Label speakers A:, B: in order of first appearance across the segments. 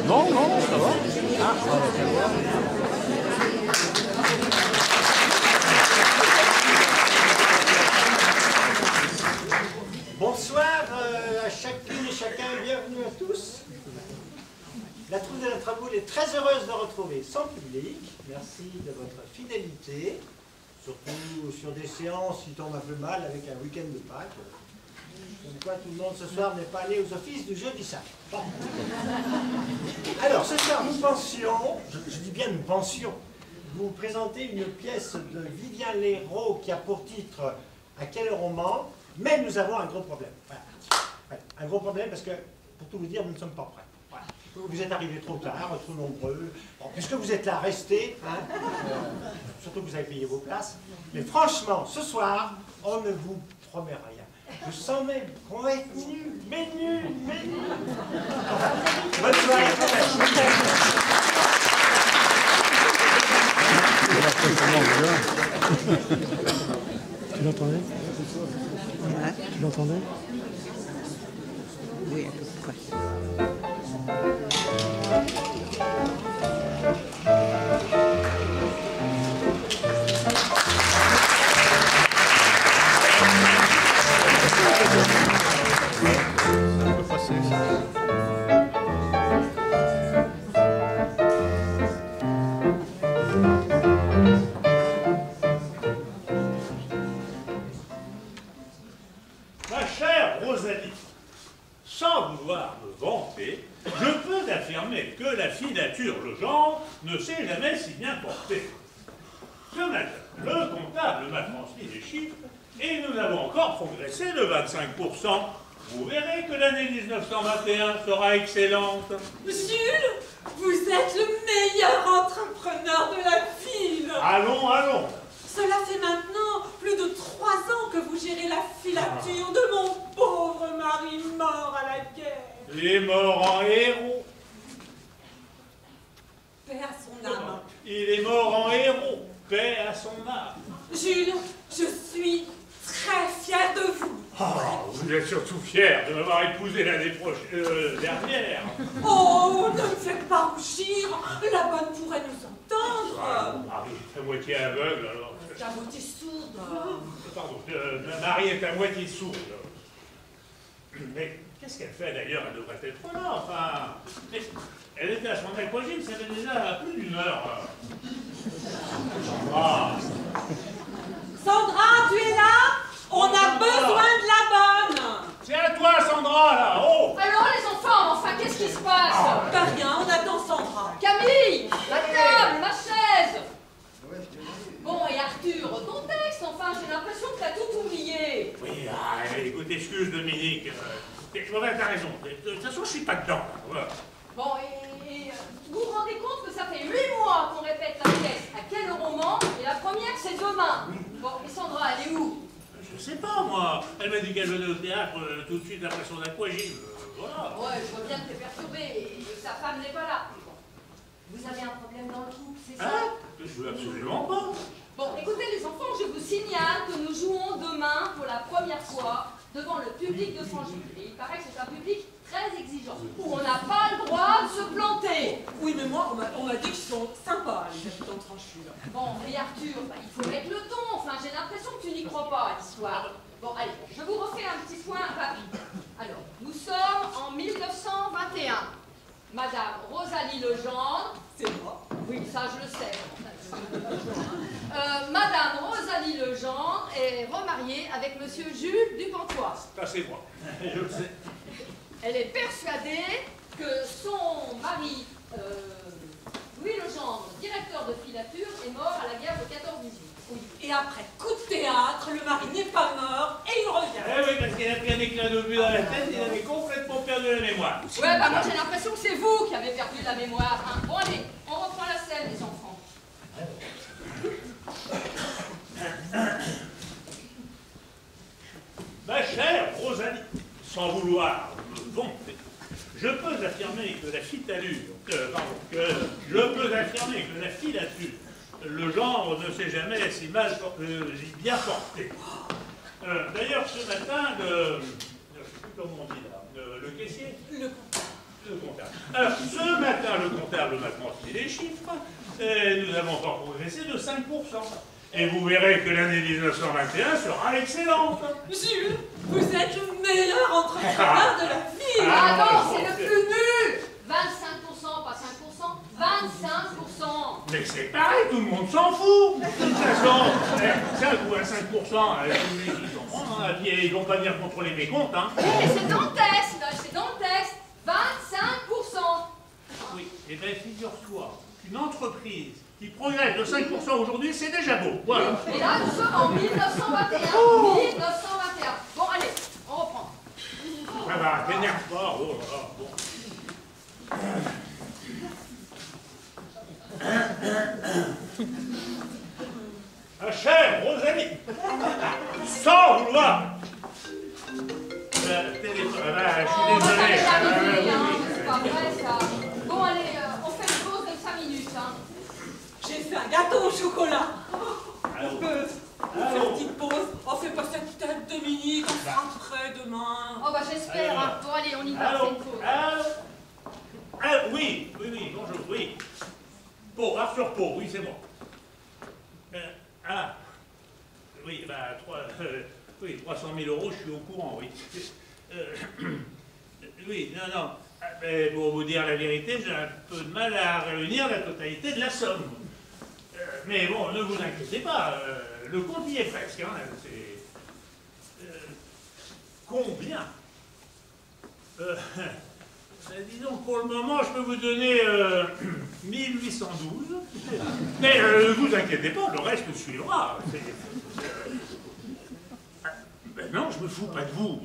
A: Non, non, ça va. Ah,
B: bonsoir à chacune et chacun, bienvenue à tous. La troupe de la Traboule est très heureuse de retrouver son public. Merci de votre fidélité, surtout sur des séances qui tombent un peu mal avec un week-end de Pâques. Pourquoi tout le monde ce soir n'est pas allé aux offices du jeudi saint. Bon. Alors ce soir nous pensions, je dis bien nous pensions, vous présenter une pièce de Vivien Léraud qui a pour titre « À quelle heure on ment ?» Mais nous avons un gros problème. Voilà. Un gros problème parce que, pour tout vous dire, nous ne sommes pas prêts. Voilà. Vous êtes arrivés trop tard, trop nombreux. Bon, puisque vous êtes là, restez. Hein, surtout que vous avez payé vos places. Mais franchement, ce soir, on ne vous promet rien. Je sens même qu'on va être nuls, mais nuls, mais nuls. Bonne soirée quand même.
C: Tu l'entendais?
D: Ouais.
C: Tu l'entendais?
D: Oui, à peu près.
A: ça peut passer, ça.
E: Ma chère Rosalie, sans vouloir me vanter, je peux affirmer que la filature Legendre ne s'est jamais si bien portée. Ce matin, le comptable m'a transmis les chiffres et nous avons encore progressé de 25%. Vous verrez que l'année 1921 sera excellente.
F: Jules, vous êtes le meilleur entrepreneur de la ville.
E: Allons, allons.
F: Cela fait maintenant plus de 3 ans que vous gérez la filature de mon pauvre mari mort à la guerre.
E: Les morts en héros.
F: Paix à son âme.
E: Il est mort en héros. Paix à son âme.
F: Jules, je suis très fière de vous.
E: Oh, vous êtes surtout fier de m'avoir épousé l'année dernière.
F: Oh, ne me faites pas rougir. La bonne pourrait nous entendre.
E: Mon mari est à moitié aveugle, alors.
F: La moitié sourde.
E: Pardon, ma Marie est à moitié sourde. Mais qu'est-ce qu'elle fait d'ailleurs? Elle devrait être là, enfin. Elle était à son aquagym, ça fait déjà plus d'une heure. Ah.
F: Sandra, tu es là? On a besoin de la bonne.
E: C'est à toi, Sandra, là. Oh.
G: Alors les enfants, enfin qu'est-ce qui se passe?
F: Pas rien, on attend Sandra.
G: Camille, ma table, ma chaise. Bon, et Arthur, ton texte, enfin j'ai l'impression que t'as tout oublié.
E: Oui, écoute, excuse Dominique. T'as raison. De toute façon, je suis pas dedans. Là. Voilà.
G: Bon, et vous vous rendez compte que ça fait 8 mois qu'on répète la pièce à quel heure on ment, et la première c'est demain. Bon, et Sandra, elle est où?
E: Je sais pas, moi. Elle m'a dit qu'elle venait au théâtre tout de suite après son aquagym. Voilà.
G: Ouais, je vois bien que t'es perturbé et que sa femme n'est pas là. Bon. Vous avez un problème dans le couple, c'est ça?
E: Hein? Je veux absolument pas.
G: Bon, écoutez les enfants, je vous signale que nous jouons demain pour la première fois devant le public de Saint-Gilles. Et il paraît que c'est un public très exigeant, où on n'a pas le droit de se planter.
F: Oui, mais moi, on m'a dit qu'ils sont sympas, les habitants de Francheville.
G: Bon, et Arthur, il faut mettre le ton. Enfin, j'ai l'impression que tu n'y crois pas à l'histoire. Bon, allez, je vous refais un petit point rapide. Alors, nous sommes en 1921. Madame Rosalie Legendre.
F: C'est moi.
G: Oui, ça je le sais. Madame Rosalie Legendre est remariée avec Monsieur Jules Dupontois.
E: Ça, c'est moi. Je le sais.
G: Elle est persuadée que son mari, Louis Legendre, directeur de filature, est mort à la guerre de 14-18.
F: Oui. Et après coup de théâtre, le mari n'est pas mort et il revient.
E: Eh oui, parce qu'elle a pris un éclat d'obus dans la tête, il avait complètement perdu la mémoire.
G: Ouais, bah moi j'ai l'impression que c'est vous qui avez perdu la mémoire. Hein. Bon allez, on reprend la scène, les enfants.
E: Ma chère Rosalie, sans vouloir me vanter, je peux affirmer que la filature, le genre ne s'est jamais si bien porté. D'ailleurs, ce matin, je ne sais plus comment on dit là, le caissier, Le comptable. Alors, ce matin, le comptable m'a transmis les chiffres. Nous avons encore progressé de 5%. Et vous verrez que l'année 1921 sera excellente.
F: Jules, vous êtes le meilleur entrepreneur de la ville.
G: Ah non, c'est le plus nul. 25%, pas 5%, 25%.
E: Mais c'est pareil, tout le monde s'en fout. De toute façon, 5 ou 25%, ils vont pas venir contrôler mes comptes, hein.
G: Oui, mais c'est dans le texte, c'est dans le texte. 25%.
E: Oui, et bien figure-toi qu'une entreprise qui progresse de 5% aujourd'hui, c'est déjà beau. Voilà.
G: Et là, nous sommes en 1921. 1921. Bon, allez, on reprend.
E: Ça va, t'énerve pas. Oh, là, bon. Ma chère Rosalie, sans vouloir. Téléphone, je suis désolé.
G: C'est pas vrai, ça. Bon, allez, on fait une pause de 5 minutes. Hein.
F: J'ai fait un gâteau au chocolat.
E: Allô.
F: On peut faire une petite pause. On fait pas cette tête de minutes, on sera prêt demain.
G: Oh, bah, j'espère. Hein. Bon, allez, on y va, c'est une pause.
E: Oui, bonjour, oui. Pau, Arthur Pau, oui, c'est moi. Oui, bah, 300 000 €, je suis au courant, oui. Oui, non. Mais pour vous dire la vérité, j'ai un peu de mal à réunir la totalité de la somme. Mais bon, ne vous inquiétez pas, le compte y est presque. Hein, combien disons que pour le moment, je peux vous donner 1812. Mais ne vous inquiétez pas, le reste suivra. Ben non, je me fous pas de vous.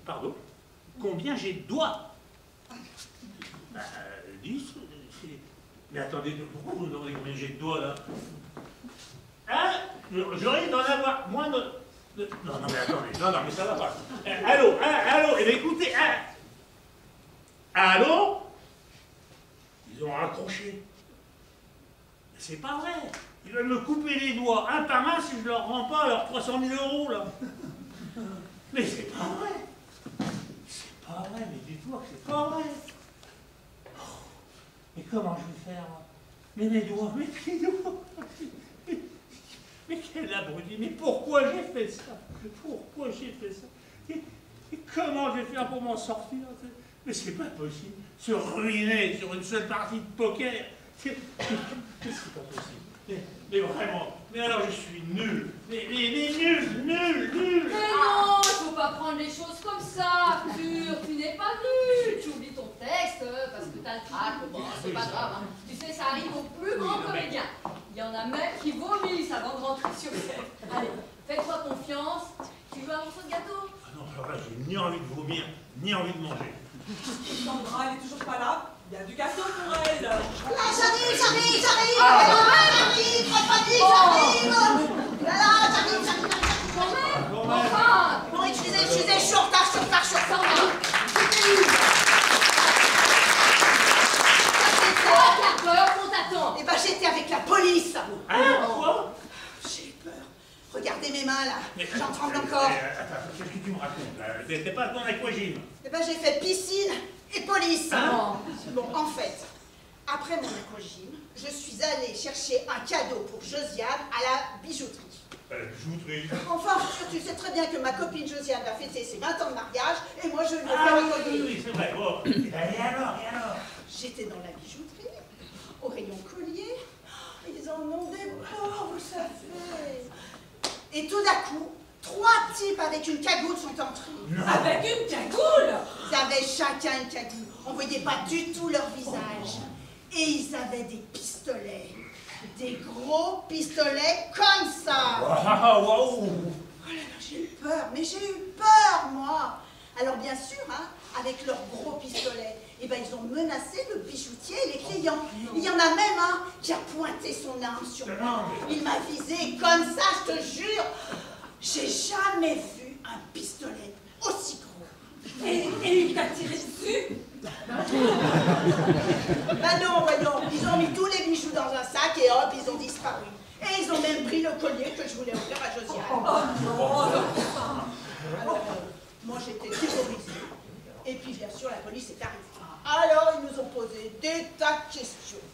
E: Pardon? Combien j'ai de doigts? 10. Mais attendez, pourquoi vous me demandez combien j'ai de doigts là? Hein? J'aurais d'en avoir moins de... Non, mais attendez, non, mais ça va pas. Allô, eh bien écoutez, allô? Ils ont raccroché. C'est pas vrai. Ils veulent me couper les doigts un par un si je leur rends pas leurs 300 000 € là. Mais c'est pas vrai. C'est pas vrai, mais dites-moi que c'est pas vrai. Oh, mais comment je vais faire? Mais mes doigts, mais quel abruti, mais pourquoi j'ai fait ça? Pourquoi j'ai fait ça? Et comment je vais faire pour m'en sortir? Mais c'est pas possible. Se ruiner sur une seule partie de poker, c'est pas possible. Mais vraiment, mais alors je suis nul. Mais nul.
G: Mais non, il faut pas prendre les choses comme ça, Arthur. Tu n'es pas nul. Tu oublies ton texte parce que t'as le trac. Bon, c'est pas grave. Hein. Tu sais, ça arrive aux plus grands comédiens. Il y en a même qui vomissent avant de rentrer sur scène. Allez, fais-toi confiance. Tu veux un morceau de gâteau?
E: Ah non, alors là, j'ai ni envie de vomir, ni envie de manger.
F: Sandra, elle est toujours pas là. Il y a du gâteau pour elle.
C: Ah, j'arrive,
G: Quand même. Enfin.
C: Bon, excusez, je suis en retard.
G: Sandra, c'était où? Ça fait 3 quarts d'heure qu'on t'attend.
C: Eh ben, j'étais avec la police.
E: Quoi?
C: J'ai eu peur. Regardez mes mains, là. J'en tremble encore.
E: Attends, qu'est-ce que tu me racontes, là? T'es pas dans l'aquagym?
C: Eh ben, j'ai fait piscine et police.
G: Hein?
C: Bon, en fait, après mon aquagym, je suis allée chercher un cadeau pour Josiane à la bijouterie.
E: La bijouterie.
C: Enfin, tu sais très bien que ma copine Josiane va fêter ses 20 ans de mariage et moi, je lui ai fait
E: Ah
C: un collier.
E: oui, c'est vrai. Bon. Et alors?
C: J'étais dans la bijouterie, au rayon collier. Ils en ont des beaux, vous savez. Et tout d'un coup, 3 types avec une cagoule sont entrés.
F: Avec une cagoule.
C: Ils avaient chacun une cagoule. On voyait pas du tout leur visage. Et ils avaient des pistolets. Des gros pistolets comme ça.
E: Waouh!
C: Oh là là, j'ai eu peur. Mais j'ai eu peur, moi. Alors bien sûr, hein, avec leurs gros pistolets, eh ben, ils ont menacé le bijoutier et les clients. Il y en a même un qui a pointé son arme sur moi. Il m'a visé comme ça, je te jure. J'ai jamais vu un pistolet aussi gros.
F: Et il t'a tiré dessus?
C: Ben non, voyons, ils ont mis tous les bijoux dans un sac et hop, ils ont disparu. Et ils ont même pris le collier que je voulais offrir à Josiane.
F: Oh non.
C: Alors, moi j'étais terrorisée. Et puis bien sûr, la police est arrivée. Alors, ils nous ont posé des tas de questions.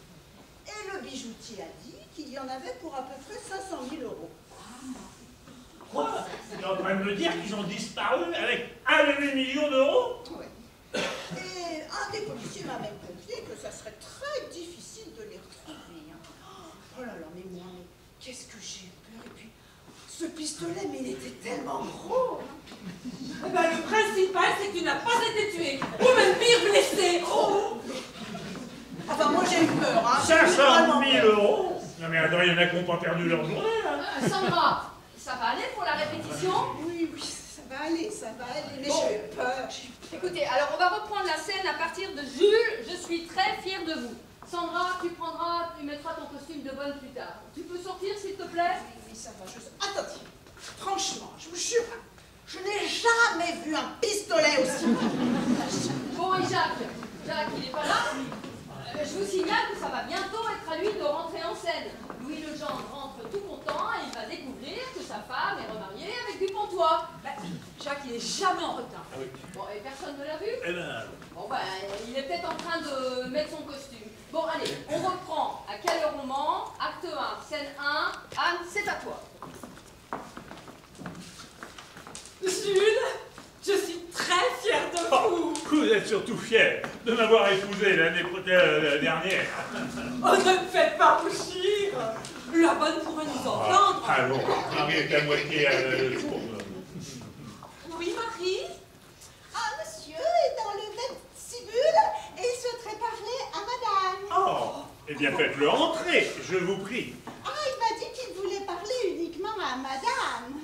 C: Et le bijoutier a dit qu'il y en avait pour à peu près 500 000 euros.
E: Quoi? Tu es en train de me dire qu'ils ont disparu avec 1,5 million d'euros?
C: Ouais. Et un des policiers m'a même confié que ça serait très difficile de les retrouver. Oh là là, mais moi, qu'est-ce que j'ai eu peur. Et puis, ce pistolet, mais il était tellement gros.
F: Eh ben, le principal, c'est que tu n'as pas été tué, ou même pire, blessé. Oh.
C: Enfin, moi, j'ai eu peur. Hein.
E: 500 000 euros? Non mais attends, il y en a qui n'ont pas perdu leur journée, là.
G: Sandra, ça va aller pour la répétition?
C: Oui, ça va aller, mais
G: Bon.
C: j'ai eu peur.
G: Écoutez, alors on va reprendre la scène à partir de Jules. Je suis très fière de vous. Sandra, tu mettras ton costume de bonne plus tard. Tu peux sortir, s'il te plaît?
C: Oui, ça va. Attendez, franchement, je vous jure, je n'ai jamais vu un pistolet aussi.
G: Bon, et Jacques, il est pas là? Je vous signale que ça va bientôt être à lui de rentrer en scène. Louis Legendre rentre tout content et il va découvrir que sa femme est remariée avec Dupontois.
F: Jacques, il est jamais en retard.
E: Ah oui.
G: Bon, et personne ne l'a vu?
E: Eh ben,
G: Bon, ben, il est peut-être en train de mettre son costume. Bon, allez, on reprend. À quel roman? Acte 1, scène 1. Anne, c'est à toi.
F: Jules, je suis très fière de vous.
E: vous êtes surtout fier de m'avoir épousé l'année dernière.
F: Oh, ne me faites pas rougir. La bonne pourrait nous entendre.
E: Allons, Marie est à moitié à le tour.
F: Oui, Marie?
C: Ah, monsieur est dans le vestibule et il souhaiterait parler à madame.
E: Oh, eh bien faites-le entrer, je vous prie.
C: Ah, il m'a dit qu'il voulait parler uniquement à madame.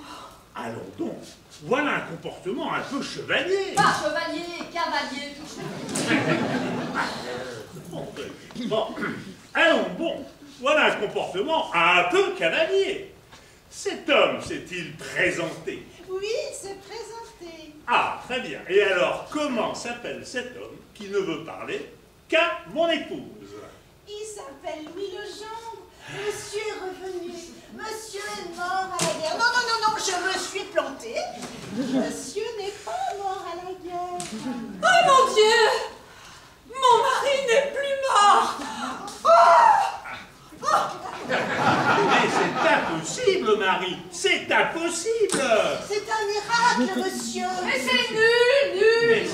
E: Allons donc, voilà un comportement un peu chevalier.
G: Pas chevalier, cavalier, tout ça.
E: Bon, allons bon, voilà un comportement un peu cavalier. Cet homme s'est-il présenté?
C: Oui, il s'est présenté.
E: Ah, très bien. Et alors, comment s'appelle cet homme qui ne veut parler qu'à mon épouse?
C: Il s'appelle Louis Legendre. Monsieur est revenu. Monsieur est mort à la guerre. Non, je me suis plantée. Monsieur n'est pas mort à la guerre.
F: Oh mon Dieu! Mon mari n'est plus mort!
E: Mais c'est impossible, Marie. C'est impossible.
C: C'est un miracle, monsieur.
G: Mais c'est nul.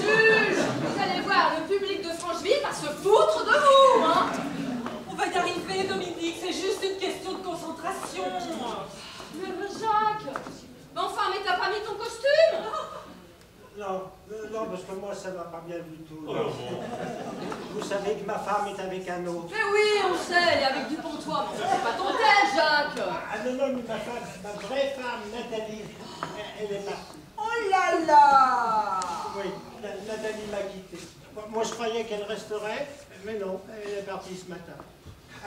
G: Vous allez voir, le public de Francheville va se foutre de vous, hein.
F: On va y arriver, Dominique, c'est juste une question de concentration.
G: Mais Jacques, mais enfin, mais t'as pas mis ton costume?
B: Non, parce que moi, ça va pas bien du tout.
E: Oh,
B: Vous savez que ma femme est avec un autre.
G: Mais oui, on sait, elle est avec Dupontois, mais c'est pas ton tel, Jacques.
B: Ah non, mais ma vraie femme, Nathalie, elle est partie.
C: Oh là là.
B: Oui, Nathalie m'a quitté. Moi, je croyais qu'elle resterait, mais non, elle est partie ce matin.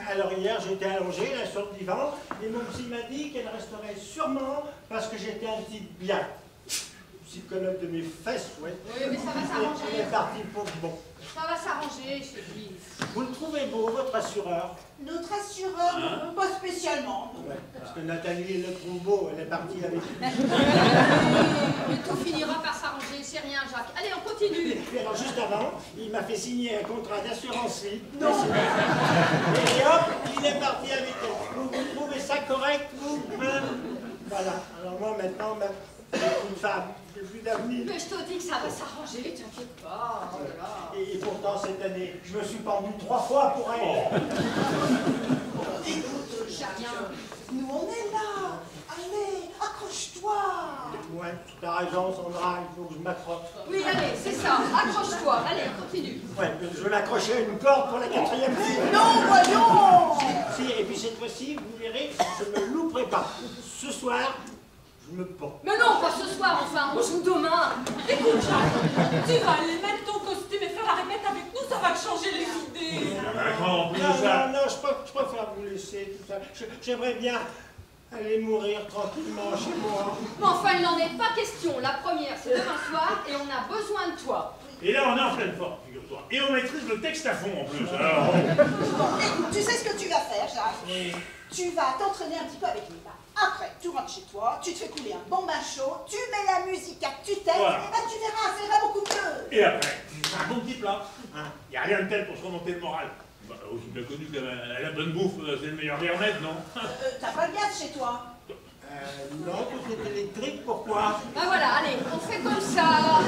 B: Alors hier, j'étais allongé là sur le divan, et mon psy m'a dit qu'elle resterait sûrement parce que j'étais un type bien. Psychologue de mes fesses, ouais.
G: Oui, mais ça va
B: Elle
G: s'arranger.
B: est partie pour bon.
G: Ça va s'arranger, je te dis.
B: Vous le trouvez beau, votre assureur?
C: Notre assureur, pas spécialement.
B: Ouais, parce que Nathalie le trouve beau, elle est partie avec lui.
G: Mais tout finira par s'arranger, c'est rien, Jacques. Allez, on continue.
B: Et puis alors, juste avant, il m'a fait signer un contrat d'assurance vie. Non. Et hop, il est parti avec elle. Vous trouvez ça correct, vous? Hein? Voilà. Alors moi, maintenant, même, j'ai une femme, j'ai plus d'avenir.
G: Mais je te dis que ça va s'arranger, t'inquiète pas. Oh là là.
B: Et pourtant, cette année, je me suis pendu 3 fois pour elle.
C: Écoute, Jacques,
G: Bien.
C: nous on est là. Allez, accroche-toi.
B: Ouais, t'as raison, Sandra, il faut que je m'accroche.
G: Oui, allez, c'est ça. Accroche-toi. Allez, continue.
B: Ouais, je vais m'accrocher à une corde pour la 4e fois.
C: Non, voyons.
B: Si, et puis cette fois-ci, vous verrez, je ne me louperai pas. Ce soir, je me pends.
G: Mais non, pas ce soir, enfin, on joue demain.
F: Écoute, Jacques, tu vas aller mettre ton costume et faire la répète avec nous, ça va te changer les idées.
E: En plus de ça.
B: Non, je préfère vous laisser tout ça. J'aimerais bien aller mourir tranquillement chez moi.
G: Mais enfin, il n'en est pas question. La première, c'est demain soir et on a besoin de toi.
E: Et là, on est en pleine forme, figure-toi. Et on maîtrise le texte à fond, en plus. Alors,
C: Bon, écoute, tu sais ce que tu vas faire, Jacques?
B: Oui.
C: Tu vas t'entraîner un petit peu avec Nina. Après, tu rentres chez toi, tu te fais couler un bon bain chaud, tu mets la musique à tue-tête,
E: Voilà.
C: et ben tu verras, ça ira beaucoup mieux.
E: Et après, un bon petit plat. Il n'y a rien de tel pour se remonter le moral. Bah, aussi bien connu que la bonne bouffe, c'est le meilleur des remèdes, non?
C: T'as pas de gaz chez toi?
B: Non, tout est électrique, pourquoi?
G: Ben voilà, allez, on fait comme ça.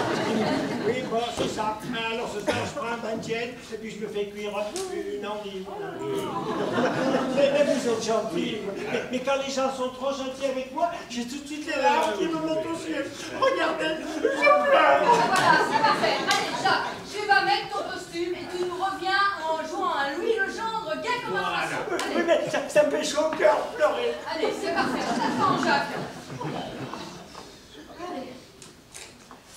B: Oui, bon, c'est ça. Alors, ce temps, je prends un bain de tienne, et puis je me fais cuire une endive. Mais vous êtes gentils. Mais quand les gens sont trop gentils avec moi, j'ai tout de suite les larmes qui me montent aux yeux. Regardez, je pleure.
G: Voilà, c'est parfait. Allez, Jacques, tu vas mettre ton costume et tu nous reviens en jouant à Louis le gendre, gai comme un poisson.
B: Oui,
G: Allez,
B: mais ça me fait chaud au cœur, pleurer.
G: allez, c'est parfait. On t'attend, Jacques. Allez.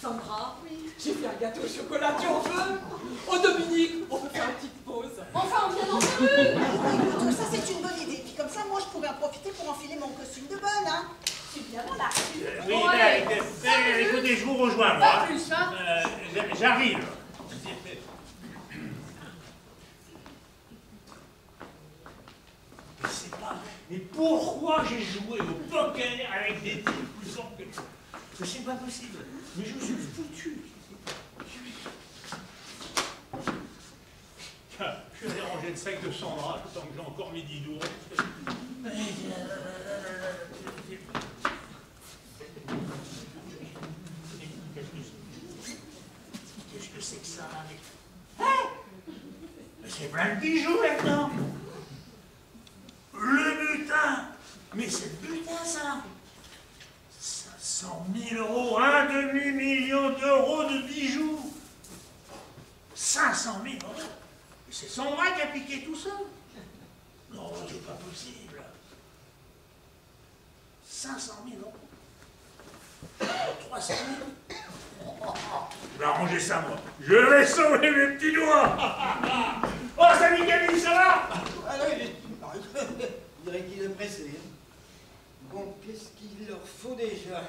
F: Sandra, j'ai fait un gâteau au chocolat, tu en veux? Oh Dominique, on peut faire une petite pause.
G: Enfin, on vient dans une rue.
C: Écoute, ça c'est une bonne idée. Puis comme ça, moi je pourrais en profiter pour enfiler mon costume de bonne, hein. Tu viens là.
E: Oui,
G: Bon,
E: ben,
G: allez,
E: écoutez, je vous rejoins, moi.
G: Pas plus, hein.
E: J'arrive. Mais c'est pas vrai. Mais pourquoi j'ai joué au poker avec des types plus forts que moi? Mais c'est pas possible. Mais je suis foutu. Tiens, je vais ranger le sac de Sandra, tant que j'ai encore mes 10 doigts. Qu'est-ce que c'est que ça? Hein? Mais c'est plein de bijoux maintenant. Le butin. Mais c'est le butin, ça. 500 000 €, un demi-million d'euros de bijoux. 500 000 €. Mais c'est Sandra qui a piqué tout ça. Non, c'est pas possible. 500 000 €. 300 000. Je vais arranger ça, moi. Je vais sauver mes petits doigts. Oh, salut Camille, ça va?
H: Ah non, il dirait qu'il est pressé. Hein. Bon, qu'est-ce qu'il leur faut déjà?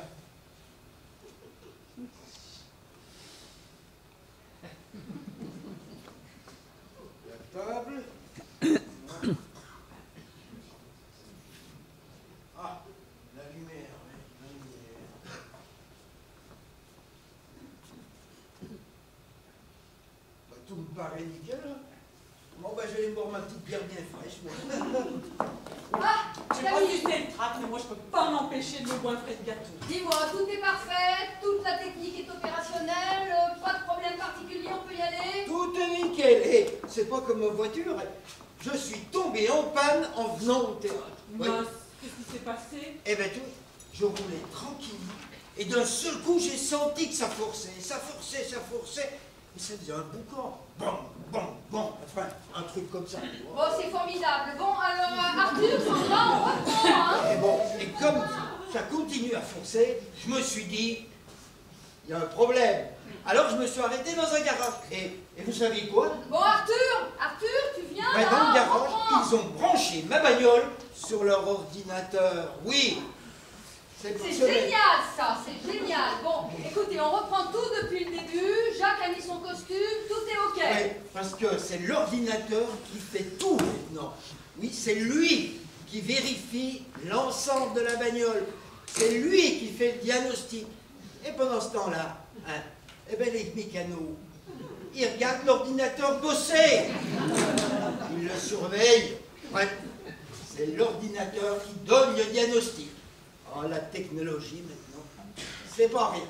H: La table. Ah, la lumière, la lumière. Bah, tout me paraît nickel. Hein. Bon, bah, je vais me boire ma petite bière bien fraîche.
G: Ah,
F: J'ai pas visité le trac, mais moi je peux pas m'empêcher de me goinfrer de gâteau.
G: dis-moi, tout est parfait, toute la technique est opérationnelle, pas de problème particulier, on peut y aller?
H: Tout est nickel. Et c'est pas comme ma voiture. Je suis tombé en panne en venant au théâtre. Oui.
F: Mince, qu'est-ce qui s'est passé?
H: Eh ben, je roulais tranquille. Et d'un seul coup, j'ai senti que ça forçait. Ça forçait, ça forçait. Et ça faisait un boucan. Bon, bon, bon. Enfin, un truc comme ça.
G: Bon, c'est formidable. Bon, alors, Arthur, Sandra, on reprend, hein?
H: Et bon, et comme ça continue à forcer, je me suis dit, il y a un problème. Alors je me suis arrêté dans un garage. Et vous savez quoi?
G: Bon, Arthur, tu viens,
H: Ben,
G: là,
H: dans le
G: on
H: garage,
G: reprend.
H: ils ont branché ma bagnole sur leur ordinateur. Oui.
G: C'est génial, ça, c'est génial. Bon, écoutez, on reprend tout depuis le début. Jacques a mis son costume, tout est OK.
H: Oui, parce que c'est l'ordinateur qui fait tout maintenant. Oui, c'est lui qui vérifie l'ensemble de la bagnole. C'est lui qui fait le diagnostic. Et pendant ce temps-là, hein, eh ben les mécanos, ils regardent l'ordinateur bosser. Ils le surveillent. Ouais, c'est l'ordinateur qui donne le diagnostic. Oh, la technologie maintenant, c'est pas rien.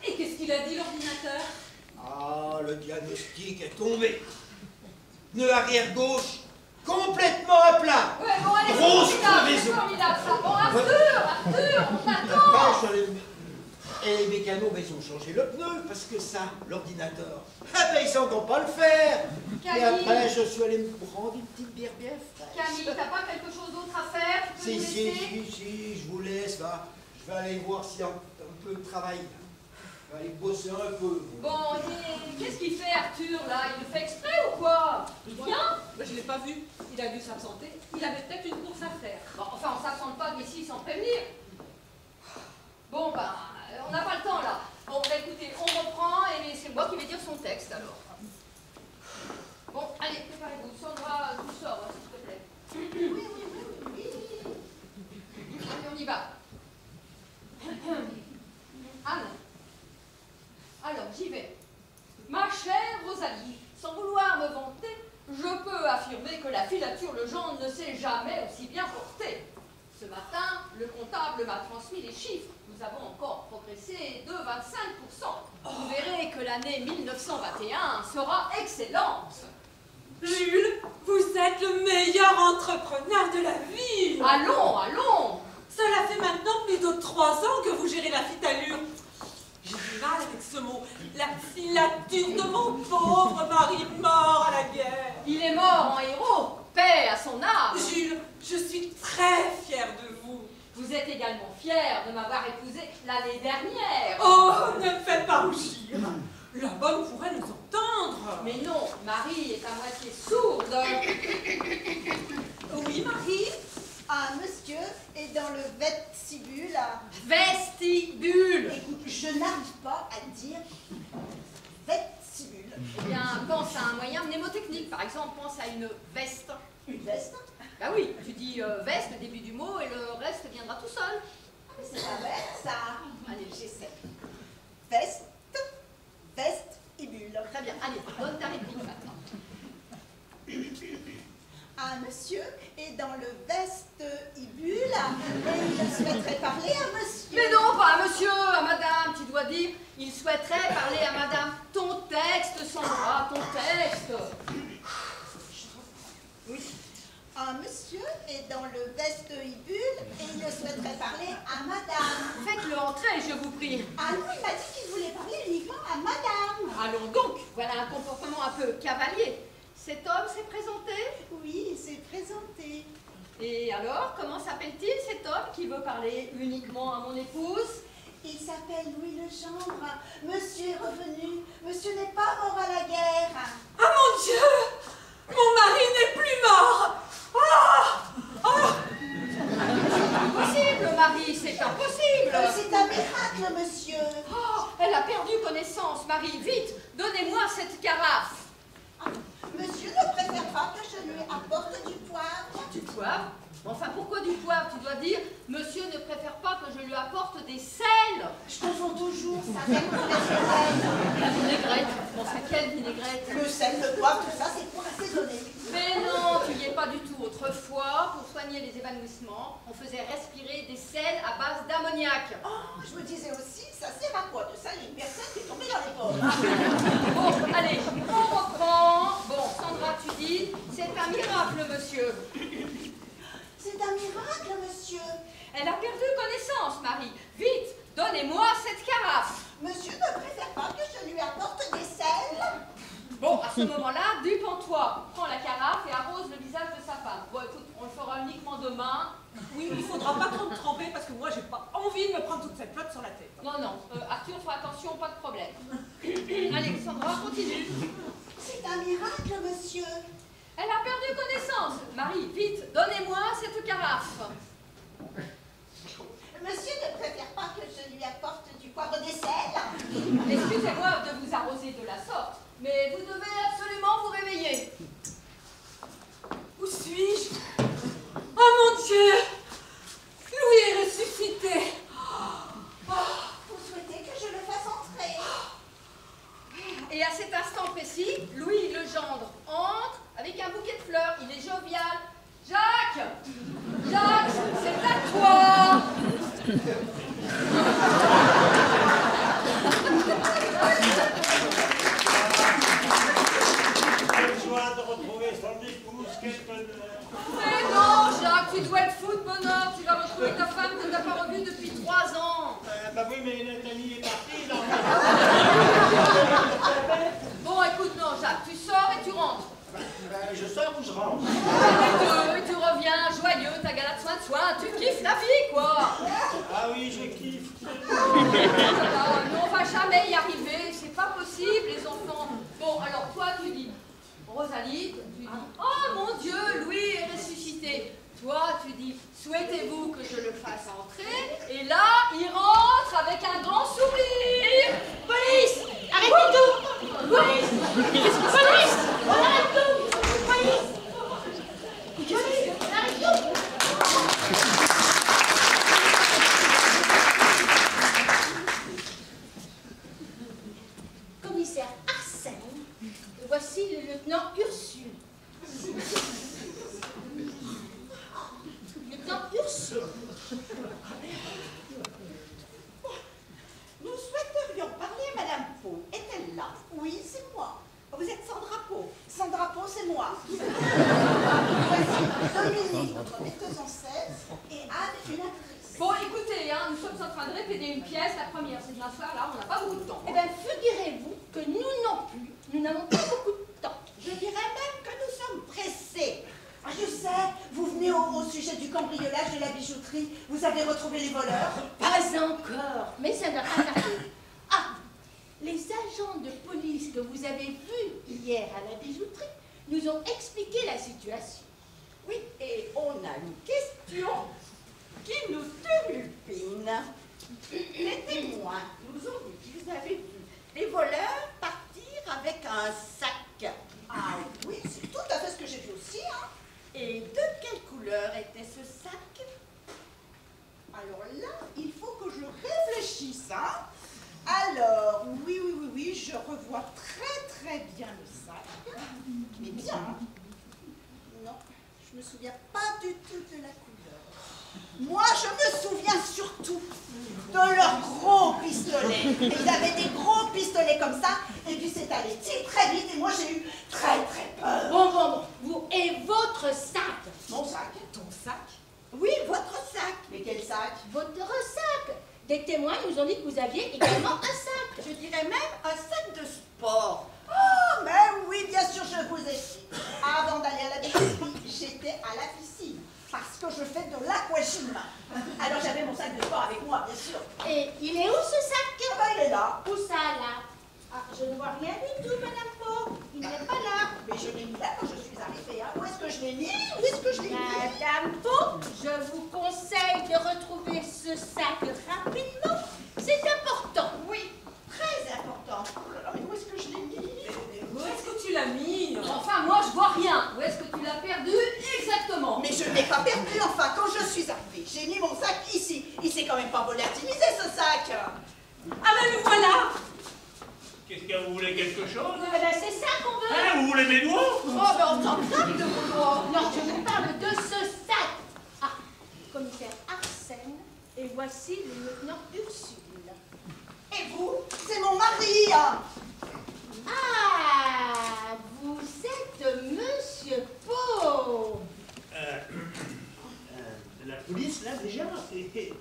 F: Et qu'est-ce qu'il a dit l'ordinateur?
H: Ah, le diagnostic est tombé. Pneu arrière gauche, complètement à plat.
G: Ouais, bon, allez,
H: Grosse
G: c'est formidable,
H: crevaison.
G: c'est formidable, ça. Bon, Arthur, on t'attend.
H: Et les mécanos, ben, ils ont changé le pneu, parce que ça, l'ordinateur, ah ben, ils savent encore pas le faire. Et
G: Camille.
H: après, je suis allé me prendre une petite bière bien fraîche.
G: Camille, t'as pas quelque chose d'autre à faire? Tu peux
H: Si,
G: nous
H: si,
G: laisser?
H: si, je vous laisse, va. Je vais aller voir s'il y a un peu de travail. Je vais aller bosser un peu.
G: Bon, et qu'est-ce qu'il fait, Arthur, là? Il le fait exprès ou quoi? Il vient?
F: Ben, je l'ai pas vu. Il a dû s'absenter. Il avait peut-être une course à faire.
G: Bon, enfin, on s'absente pas d'ici sans prévenir. Bon, ben, on n'a pas le temps, là. Bon, bah, écoutez, on reprend, et c'est moi qui vais dire son texte, alors. Bon, allez, préparez-vous. Sandra, tu sors, s'il te plaît. Oui. Allez, on j'y vais. Ma chère Rosalie, sans vouloir me vanter, je peux affirmer que la filature Legendre ne s'est jamais aussi bien portée. Ce matin, le comptable m'a transmis les chiffres. Nous avons encore progressé de 25%. Vous verrez que l'année 1921 sera excellente.
F: Jules, vous êtes le meilleur entrepreneur de la ville.
G: Allons, allons.
F: Cela fait maintenant plus de 3 ans que vous gérez la filature. J'ai du mal avec ce mot. La filature de mon pauvre mari mort à la guerre.
G: Il est mort en héros. Paix à son âme.
F: Jules, je suis très fière de vous.
G: Vous êtes également fier de m'avoir épousée l'année dernière.
F: Oh, ne me faites pas rougir. La bonne pourrait nous entendre.
G: Mais non, Marie est à moitié sourde.
C: Oui, Marie? Un monsieur est dans le vestibule.
G: Vestibule.
C: Écoute, je n'arrive pas à dire vestibule.
G: Eh bien, pense à un moyen mnémotechnique. Par exemple, pense à une veste.
C: Une veste?
G: Bah oui, tu dis veste, le début du mot, et le reste viendra tout seul.
C: Ah, mais c'est pas bête, ça.
G: Allez, j'essaie.
C: Veste, vestibule.
G: Très bien, allez, donne ta réplique maintenant.
C: Un monsieur est dans le vestibule et il souhaiterait parler à monsieur.
G: Mais non, pas à monsieur, à madame, tu dois dire, il souhaiterait parler à madame. Ton texte, Sandra, ton texte.
C: Oui. Un monsieur est dans le vestibule et il souhaiterait parler à madame.
G: Faites-le entrer, je vous prie.
C: Ah non, il m'a dit qu'il voulait parler uniquement à madame.
G: Allons donc, voilà un comportement un peu cavalier. Cet homme s'est présenté?
C: Oui, il s'est présenté.
G: Et alors, comment s'appelle-t-il cet homme qui veut parler uniquement à mon épouse?
C: Il s'appelle Louis Legendre. Monsieur est revenu. Monsieur n'est pas mort à la guerre.
F: Ah mon Dieu! Mon mari n'est plus mort!
G: Impossible, Marie, c'est impossible!
C: C'est un miracle, monsieur.
G: Oh, elle a perdu connaissance, Marie. Vite, donnez-moi cette carafe.
C: Ah, monsieur ne préfère pas que je lui apporte du poivre.
G: Du poivre? Enfin, pourquoi du poivre? Tu dois dire, monsieur ne préfère pas que je lui apporte des sels.
C: Je confonds toujours ça avec le vinaigrette.
G: La vinaigrette? Bon, c'est quelle vinaigrette?
C: Le sel, le poivre, tout ça, c'est pour assaisonner.
G: Mais non, tu n'y es pas du tout. Autrefois, pour soigner les évanouissements, on faisait respirer des sels à base d'ammoniac.
C: Oh, je me disais aussi, ça sert à quoi de salir une personne qui est tombée dans les pommes?
G: Bon, allez, on reprend. Bon, Sandra, tu dis, c'est un miracle, monsieur.
C: C'est un miracle, monsieur.
G: Elle a perdu connaissance, Marie. Vite, donnez-moi cette carafe.
C: Monsieur ne préfère pas que je lui apporte des sels?
G: Bon, à ce moment-là, dupends-toi. Prends la carafe et arrose le visage de sa femme. Bon, écoute, on le fera uniquement demain.
F: Oui, il faudra pas trop me tremper parce que moi j'ai pas envie de me prendre toute cette flotte sur la tête.
G: Non, non, Arthur, fais attention, pas de problème. Allez, Sandra, continue.
C: C'est un miracle, monsieur.
G: Elle a perdu connaissance. Marie, vite, donnez-moi cette carafe.
C: Monsieur ne préfère pas que je lui apporte du poivre des sels?
G: Excusez-moi de vous arroser de la sorte, mais vous devez absolument vous réveiller.
F: Où suis-je? Oh mon Dieu! Louis est ressuscité!
C: Vous souhaitez que je le fasse entrer?
G: Et à cet instant précis, Louis Legendre entre avec un bouquet de fleurs. Il est jovial. Jacques! Jacques, c'est à toi!
B: Quelle joie de retrouver son épouse, quel bonheur.
G: Mais non, Jacques, tu dois être fou de bonheur. Tu vas retrouver ta femme que tu n'as pas revue depuis 3 ans.
B: Bah oui, mais Nathalie est partie, là.
G: Bon, écoute, non, Jacques, tu sors et tu rentres.
B: Je sors ou je rentre?
G: Et tu reviens joyeux, ta galade soin, tu kiffes la vie, quoi.
B: Ah oui, je kiffe.
G: Mais on va jamais y arriver, c'est pas possible, les enfants. Bon, alors toi, tu dis, Rosalie, tu dis, oh mon Dieu, Louis est ressuscité. Toi, tu dis, souhaitez-vous que je le fasse entrer? Et là, il rentre avec un grand sourire. Police, arrêtez tout. Police, police, on arrête tout. Police, police, on arrête tout.
C: lieutenant Ursule. Lieutenant Ursule. Nous souhaiterions parler à Madame Pau. Est-elle là? Oui, c'est moi. Vous êtes Sandra Pau. Sandra Pau, c'est moi. Voici Dominique, notre metteuse en scène, et Anne, une actrice.
G: Bon, écoutez, hein, nous sommes en train de répéter une pièce, la première, c'est demain soir, là, on n'a pas beaucoup de temps.
C: Eh bien, figurez-vous que nous non plus, nous n'avons pas beaucoup de temps. Je dirais même que nous sommes pressés. Ah, je sais, vous venez au sujet du cambriolage de la bijouterie. Vous avez retrouvé les voleurs? Pas encore, mais ça n'a pas tardé. Ah, les agents de police que vous avez vus hier à la bijouterie nous ont expliqué la situation. Oui, et on a une question qui nous turlupine. Les témoins nous ont dit qu'ils avaient vu les voleurs partir avec un sac. Ah oui, c'est tout à fait ce que j'ai vu aussi, hein. Et de quelle couleur était ce sac? Alors là, il faut que je réfléchisse, hein. Alors, oui, je revois très bien le sac. Mais bien, hein. Non, je me souviens pas du tout de la couleur. Moi, je me souviens surtout de leurs gros pistolets. Et ils avaient des gros pistolets comme ça, et puis c'est allé très vite, et moi j'ai eu très peur. Bon, vous et votre sac. Mon sac? Ton sac? Oui, votre sac. Mais quel sac? Votre sac. Des témoins nous ont dit que vous aviez également un sac. Je dirais même un sac de sport. Oh, mais oui, bien sûr, je vous ai dit. Avant d'aller à la bijouterie, j'étais à la piscine. Parce que je fais de l'aquagym. Alors j'avais mon sac de sport avec moi, bien sûr. Et il est où ce sac? Ah ben, il est là. Où ça, là? Ah, je ne vois rien du tout, Madame Pau. Il n'est pas là. Mais je l'ai mis là quand je suis arrivée. Hein. Où est-ce que je l'ai mis? Où est-ce que je l'ai mis? Madame Pau, je vous conseille de retrouver ce sac rapidement. C'est important. Oui, très important. Oh là là, mais où est-ce que je l'ai mis?
F: Où est-ce que tu l'as mis?
G: Enfin, moi, je vois rien. Où est-ce que tu l'as perdu exactement?
C: Mais je ne l'ai pas perdu, enfin, quand je suis arrivée, j'ai mis mon sac ici. Il s'est quand même pas volatilisé, ce sac.
F: Ah ben le voilà!
E: Qu'est-ce que vous voulez, quelque chose?
C: Eh ben, c'est ça qu'on veut.
E: Hein, vous voulez mes doigts?
C: Oh, ben on s'en tape de vos doigts. Non, je vous parle de ce sac. Ah, commissaire Arsène, et voici le lieutenant Ursule. Et vous? C'est mon mari. Ah, vous êtes Monsieur Pau.
E: La police, là, déjà, c'est...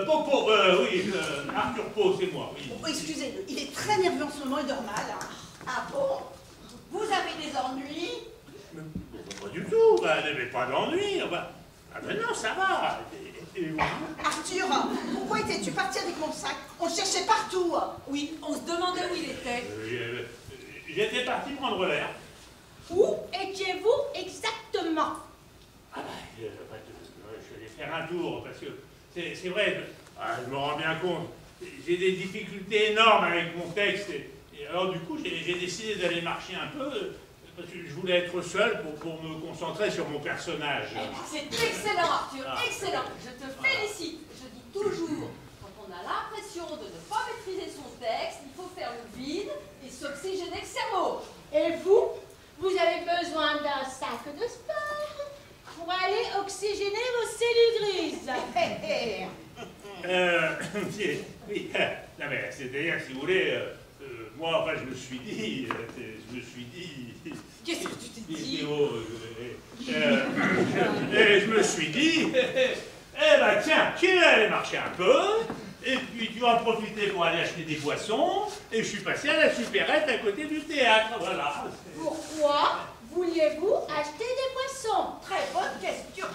E: Popo, oui, Arthur Pau, c'est moi, oui.
C: Oh, excusez-le, il est très nerveux en ce moment, il dort mal. Hein. Ah bon? Vous avez des ennuis?
E: Mais, pas du tout, bah, n'avez pas d'ennui. Bah, ah ben non, ça va. Et vous?
C: Arthur, pourquoi étais-tu parti avec mon sac? On le cherchait partout.
F: Oui, on se demandait où il était.
E: J'étais parti prendre l'air.
C: Où étiez-vous exactement?
E: Ah bah, je vais faire un tour, parce que c'est vrai, je me rends bien compte, j'ai des difficultés énormes avec mon texte, et alors du coup j'ai décidé d'aller marcher un peu, parce que je voulais être seul pour me concentrer sur mon personnage.
G: C'est excellent, Arthur, excellent. Je te félicite. Je dis toujours, quand on a l'impression de ne pas maîtriser son texte, il faut faire le vide et s'oxygéner le cerveau.
C: Et vous? Vous avez besoin d'un sac de sport pour aller oxygéner vos cellules grises.
E: Oui, non mais c'est-à-dire, si vous voulez, moi, enfin, je me suis dit...
F: Qu'est-ce que tu t'es dit?
E: Je me suis dit, eh ben tiens, tu vas aller marcher un peu, et puis tu vas en profiter pour aller acheter des boissons, et je suis passé à la supérette à côté du théâtre, voilà.
C: Pourquoi vouliez-vous acheter des boissons? Très bonne question.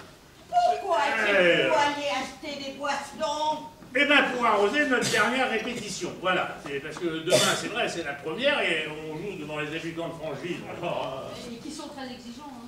C: Pourquoi étiez-vous allé acheter des boissons?
E: Eh bien, pour arroser notre dernière répétition, voilà. C'est parce que demain, c'est vrai, c'est la première, et on joue devant les habitants de Francheville. Alors,
G: Et qui sont très exigeants. Hein.